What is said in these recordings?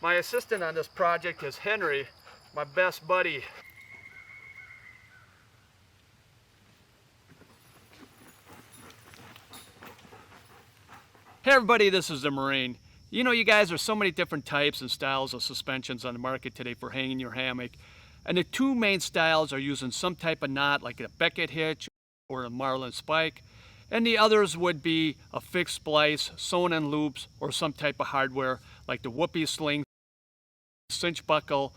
My assistant on this project is Henry, my best buddy. Hey everybody, this is the Marine. You know, you guys, there's so many different types and styles of suspensions on the market today for hanging your hammock. And the two main styles are using some type of knot like a Beckett hitch or a Marlin spike. And the others would be a fixed splice, sewn in loops, or some type of hardware like the Whoopie Sling, Cinch buckle.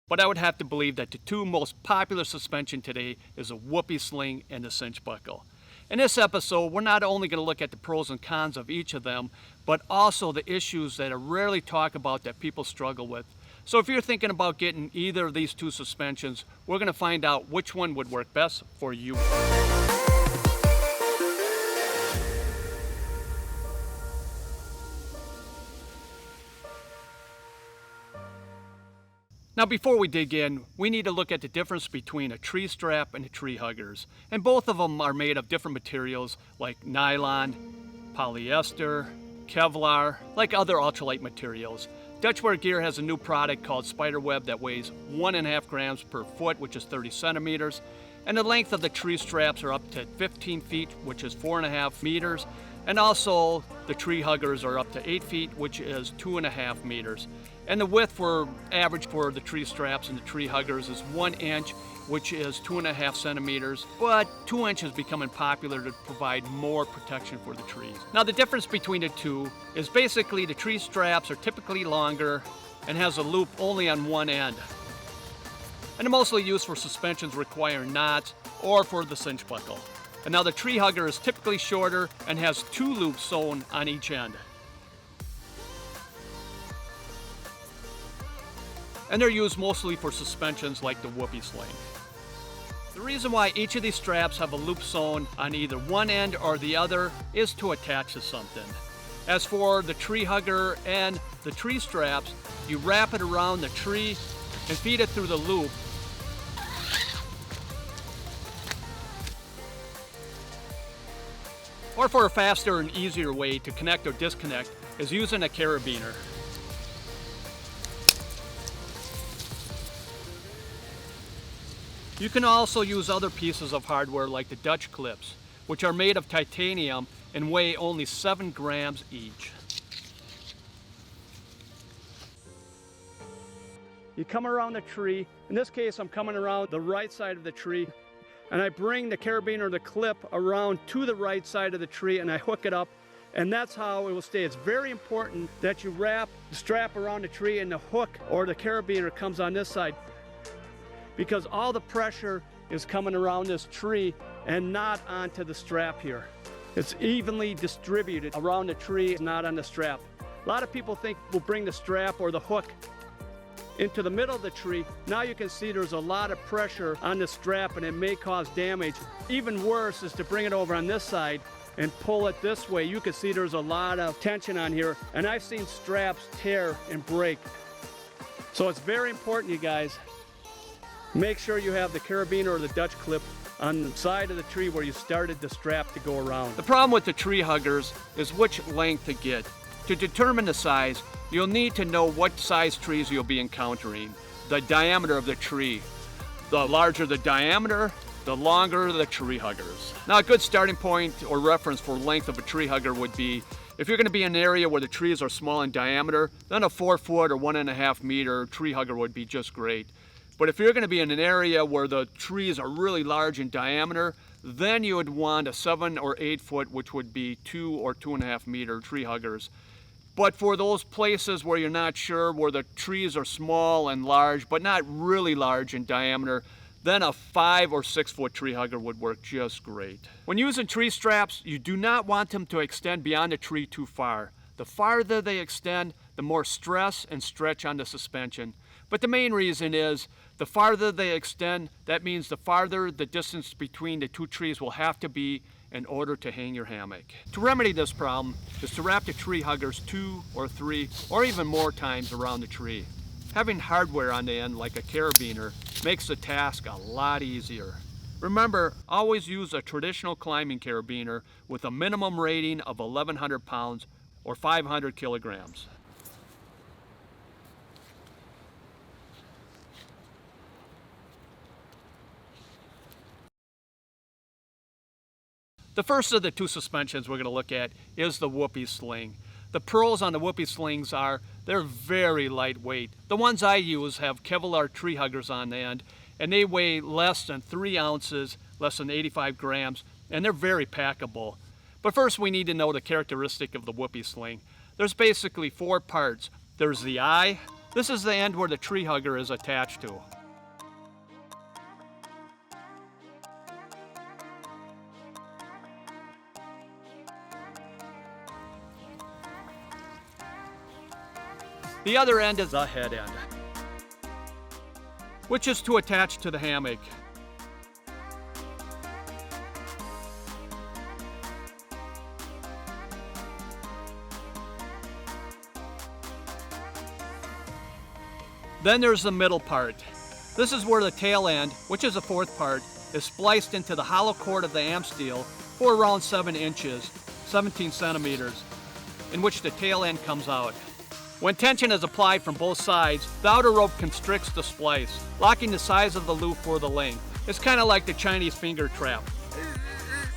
But I would have to believe that the two most popular suspension today is a Whoopie Sling and the Cinch buckle. In this episode, we're not only going to look at the pros and cons of each of them, but also the issues that are rarely talked about that people struggle with. So if you're thinking about getting either of these two suspensions, we're going to find out which one would work best for you. Now before we dig in, we need to look at the difference between a tree strap and a tree huggers. And both of them are made of different materials like nylon, polyester, Kevlar, like other ultralight materials. Dutchware Gear has a new product called Spiderweb that weighs 1.5 grams per foot, which is 30 centimeters. And the length of the tree straps are up to 15 feet, which is 4.5 meters. And also the tree huggers are up to 8 feet, which is 2.5 meters. And the width for average for the tree straps and the tree huggers is 1 inch, which is 2.5 centimeters, but 2 inches becoming popular to provide more protection for the trees. Now the difference between the two is basically the tree straps are typically longer and has a loop only on one end. And they're mostly used for suspensions requiring knots or for the cinch buckle. And now the tree hugger is typically shorter and has 2 loops sewn on each end. And they're used mostly for suspensions like the Whoopie Sling. The reason why each of these straps have a loop sewn on either one end or the other is to attach to something. As for the tree hugger and the tree straps, you wrap it around the tree and feed it through the loop. Or for a faster and easier way to connect or disconnect is using a carabiner. You can also use other pieces of hardware like the Dutch clips, which are made of titanium and weigh only 7 grams each. You come around the tree. In this case, I'm coming around the right side of the tree, and I bring the carabiner or the clip around to the right side of the tree and I hook it up, and that's how it will stay. It's very important that you wrap the strap around the tree and the hook or the carabiner comes on this side, because all the pressure is coming around this tree and not onto the strap here. It's evenly distributed around the tree, not on the strap. A lot of people think we'll bring the strap or the hook into the middle of the tree. Now you can see there's a lot of pressure on the strap and it may cause damage. Even worse is to bring it over on this side and pull it this way. You can see there's a lot of tension on here, and I've seen straps tear and break. So it's very important, you guys, make sure you have the carabiner or the Dutch clip on the side of the tree where you started the strap to go around. The problem with the tree huggers is which length to get. To determine the size, you'll need to know what size trees you'll be encountering, the diameter of the tree. The larger the diameter, the longer the tree huggers. Now a good starting point or reference for length of a tree hugger would be, if you're going to be in an area where the trees are small in diameter, then a 4 foot or 1.5 meter tree hugger would be just great. But if you're going to be in an area where the trees are really large in diameter, then you would want a 7 or 8 foot, which would be 2 or 2.5 meter tree huggers. But for those places where you're not sure, where the trees are small and large, but not really large in diameter, then a 5 or 6 foot tree hugger would work just great. When using tree straps, you do not want them to extend beyond the tree too far. The farther they extend, the more stress and stretch on the suspension. But the main reason is, the farther they extend, that means the farther the distance between the two trees will have to be in order to hang your hammock. To remedy this problem is to wrap the tree huggers 2 or 3 or even more times around the tree. Having hardware on the end like a carabiner makes the task a lot easier. Remember, always use a traditional climbing carabiner with a minimum rating of 1,100 pounds or 500 kilograms. The first of the two suspensions we're going to look at is the Whoopie Sling. The pros on the Whoopie Slings are they're very lightweight. The ones I use have Kevlar tree huggers on the end, and they weigh less than 3 ounces, less than 85 grams, and they're very packable. But first we need to know the characteristic of the Whoopie Sling. There's basically 4 parts. There's the eye. This is the end where the tree hugger is attached to. The other end is the head end, which is to attach to the hammock. Then there's the middle part. This is where the tail end, which is the 4th part, is spliced into the hollow cord of the am steel for around 7 inches, 17 centimeters, in which the tail end comes out. When tension is applied from both sides, the outer rope constricts the splice, locking the size of the loop for the length. It's kind of like the Chinese finger trap.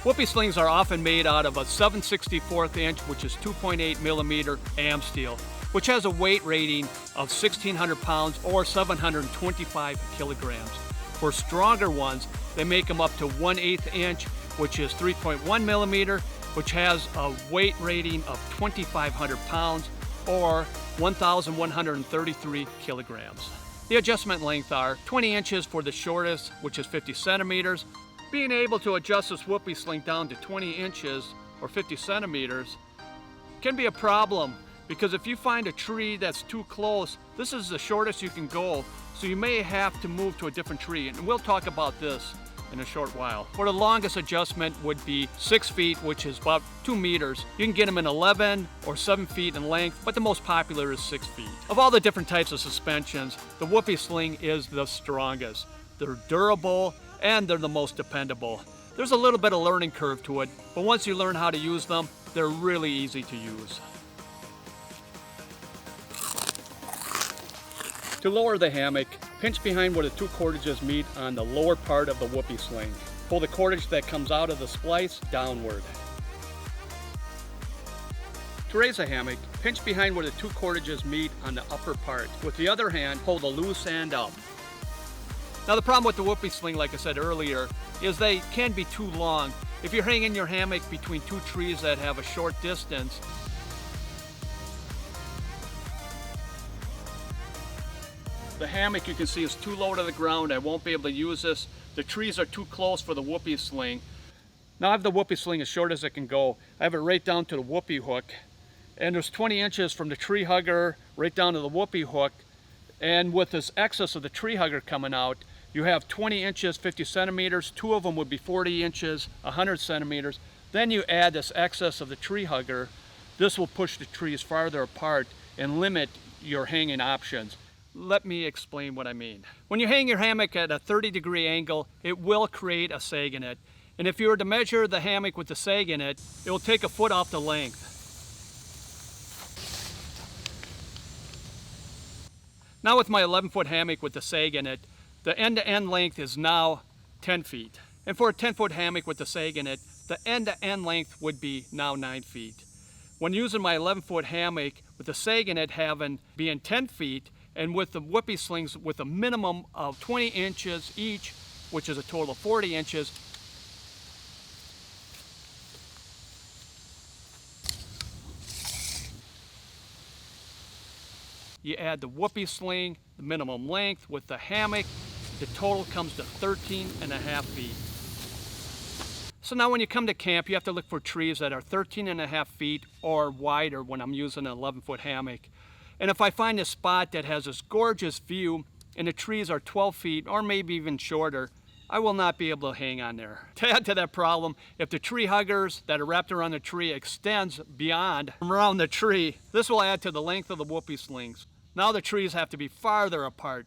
Whoopie Slings are often made out of a 7/64 inch, which is 2.8 millimeter am steel, which has a weight rating of 1,600 pounds or 725 kilograms. For stronger ones, they make them up to 1/8 inch, which is 3.1 millimeter, which has a weight rating of 2,500 pounds or 1,133 kilograms. The adjustment length are 20 inches for the shortest, which is 50 centimeters. Being able to adjust this Whoopie Sling down to 20 inches or 50 centimeters can be a problem, because if you find a tree that's too close, this is the shortest you can go, so you may have to move to a different tree, and we'll talk about this in a short while. For the longest adjustment would be 6 feet, which is about 2 meters. You can get them in 11 or 7 feet in length, but the most popular is 6 feet. Of all the different types of suspensions, the Whoopie Sling is the strongest. They're durable and they're the most dependable. There's a little bit of learning curve to it, but once you learn how to use them, they're really easy to use. To lower the hammock, pinch behind where the 2 cordages meet on the lower part of the Whoopie Sling. Pull the cordage that comes out of the splice downward. To raise a hammock, pinch behind where the 2 cordages meet on the upper part. With the other hand, pull the loose end up. Now the problem with the Whoopie Sling, like I said earlier, is they can be too long. If you're hanging your hammock between 2 trees that have a short distance, the hammock, you can see, is too low to the ground. I won't be able to use this. The trees are too close for the Whoopie Sling. Now I have the Whoopie Sling as short as it can go. I have it right down to the Whoopie hook. And there's 20 inches from the tree hugger right down to the Whoopie hook. And with this excess of the tree hugger coming out, you have 20 inches, 50 centimeters. 2 of them would be 40 inches, 100 centimeters. Then you add this excess of the tree hugger. This will push the trees farther apart and limit your hanging options. Let me explain what I mean. When you hang your hammock at a 30-degree angle, it will create a sag in it. And if you were to measure the hammock with the sag in it, it will take a foot off the length. Now with my 11-foot hammock with the sag in it, the end-to-end length is now 10 feet. And for a 10-foot hammock with the sag in it, the end-to-end length would be now 9 feet. When using my 11-foot hammock with the sag in it being 10 feet, and with the Whoopie Slings with a minimum of 20 inches each, which is a total of 40 inches, you add the Whoopie Sling, the minimum length, with the hammock, the total comes to 13.5 feet. So now when you come to camp, you have to look for trees that are 13.5 feet or wider when I'm using an 11-foot hammock. And if I find a spot that has this gorgeous view and the trees are 12 feet or maybe even shorter, I will not be able to hang on there. To add to that problem, if the tree huggers that are wrapped around the tree extends beyond around the tree, this will add to the length of the Whoopie Slings. Now the trees have to be farther apart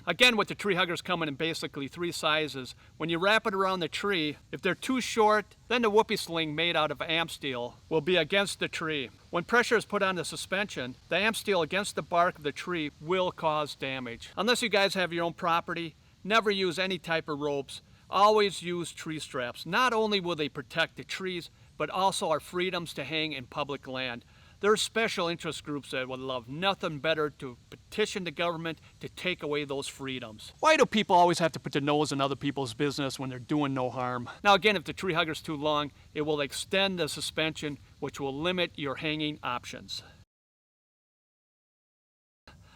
Again, with the tree huggers coming in basically 3 sizes, when you wrap it around the tree, if they're too short, then the Whoopie Sling made out of amp steel will be against the tree. When pressure is put on the suspension, the amp steel against the bark of the tree will cause damage. Unless you guys have your own property, never use any type of ropes. Always use tree straps. Not only will they protect the trees, but also our freedoms to hang in public land. There are special interest groups that would love nothing better to petition the government to take away those freedoms. Why do people always have to put their nose in other people's business when they're doing no harm? Now again, if the tree hugger's too long, it will extend the suspension, which will limit your hanging options.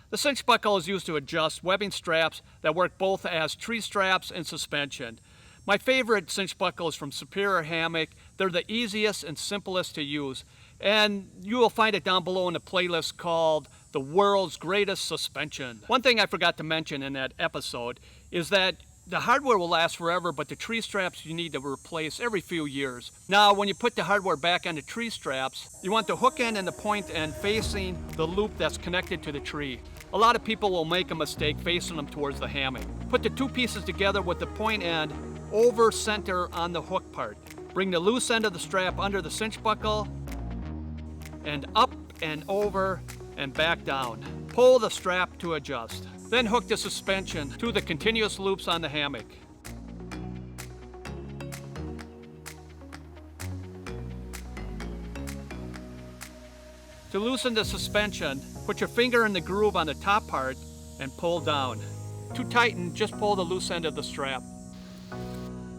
The cinch buckle is used to adjust webbing straps that work both as tree straps and suspension. My favorite cinch buckle is from Superior Hammock. They're the easiest and simplest to use. And you will find it down below in the playlist called The World's Greatest Suspension. One thing I forgot to mention in that episode is that the hardware will last forever, but the tree straps you need to replace every few years. Now, when you put the hardware back on the tree straps, you want the hook end and the point end facing the loop that's connected to the tree. A lot of people will make a mistake facing them towards the hammock. Put the 2 pieces together with the point end over center on the hook part. Bring the loose end of the strap under the cinch buckle and up and over and back down. Pull the strap to adjust. Then hook the suspension to the continuous loops on the hammock. To loosen the suspension, put your finger in the groove on the top part and pull down. To tighten, just pull the loose end of the strap.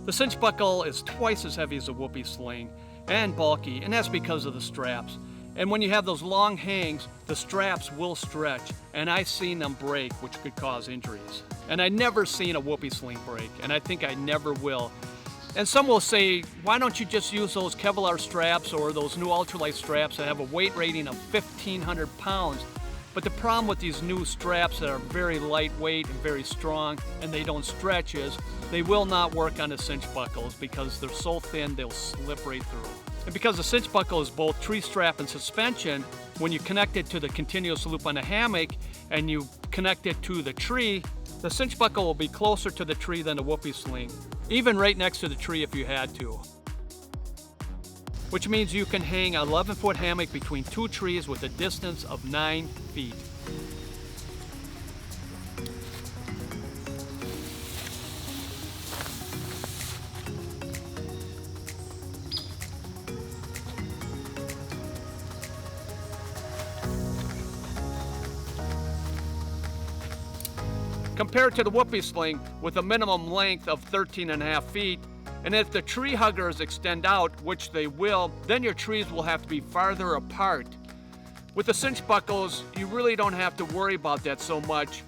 The cinch buckle is twice as heavy as a Whoopie Sling and bulky, and that's because of the straps. And when you have those long hangs, the straps will stretch, and I've seen them break, which could cause injuries. And I've never seen a Whoopie Sling break, and I think I never will. And some will say, why don't you just use those Kevlar straps or those new ultralight straps that have a weight rating of 1,500 pounds? But the problem with these new straps that are very lightweight and very strong and they don't stretch is they will not work on the cinch buckles because they're so thin they'll slip right through. And because the cinch buckle is both tree strap and suspension, when you connect it to the continuous loop on the hammock and you connect it to the tree, the cinch buckle will be closer to the tree than the Whoopie Sling, even right next to the tree if you had to. Which means you can hang an 11-foot hammock between 2 trees with a distance of 9 feet. Compared to the Whoopie Sling with a minimum length of 13.5 feet, and if the tree huggers extend out, which they will, then your trees will have to be farther apart. With the cinch buckles, you really don't have to worry about that so much,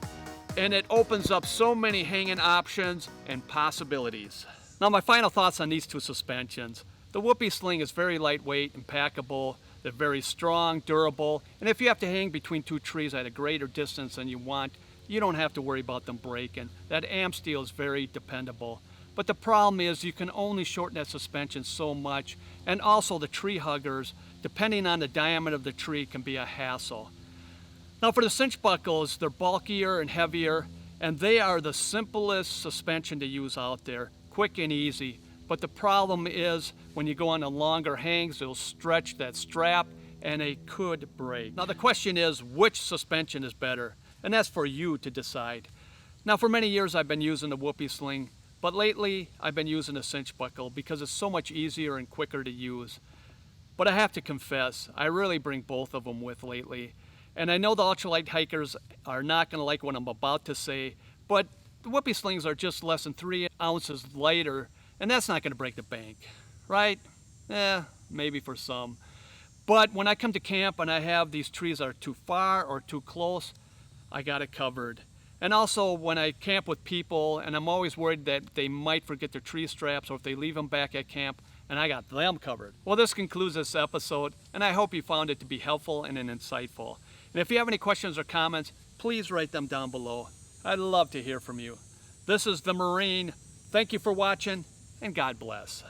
and it opens up so many hanging options and possibilities. Now my final thoughts on these 2 suspensions. The Whoopie Sling is very lightweight and packable. They're very strong, durable, and if you have to hang between 2 trees at a greater distance than you want, you don't have to worry about them breaking. That amp steel is very dependable. But the problem is you can only shorten that suspension so much, and also the tree huggers, depending on the diameter of the tree, can be a hassle. Now for the cinch buckles, they're bulkier and heavier, and they are the simplest suspension to use out there, quick and easy. But the problem is when you go on the longer hangs, they'll stretch that strap and they could break. Now the question is, which suspension is better? And that's for you to decide. Now for many years I've been using the Whoopie Sling, but lately I've been using the cinch buckle because it's so much easier and quicker to use. But I have to confess, I really bring both of them with lately. And I know the ultralight hikers are not going to like what I'm about to say, but the Whoopie Slings are just less than 3 ounces lighter, and that's not going to break the bank, right? Maybe for some. But when I come to camp and I have these trees that are too far or too close, I got it covered. And also when I camp with people and I'm always worried that they might forget their tree straps or if they leave them back at camp, and I got them covered. Well, this concludes this episode, and I hope you found it to be helpful and insightful. And if you have any questions or comments, please write them down below. I'd love to hear from you. This is The Marine. Thank you for watching, and God bless.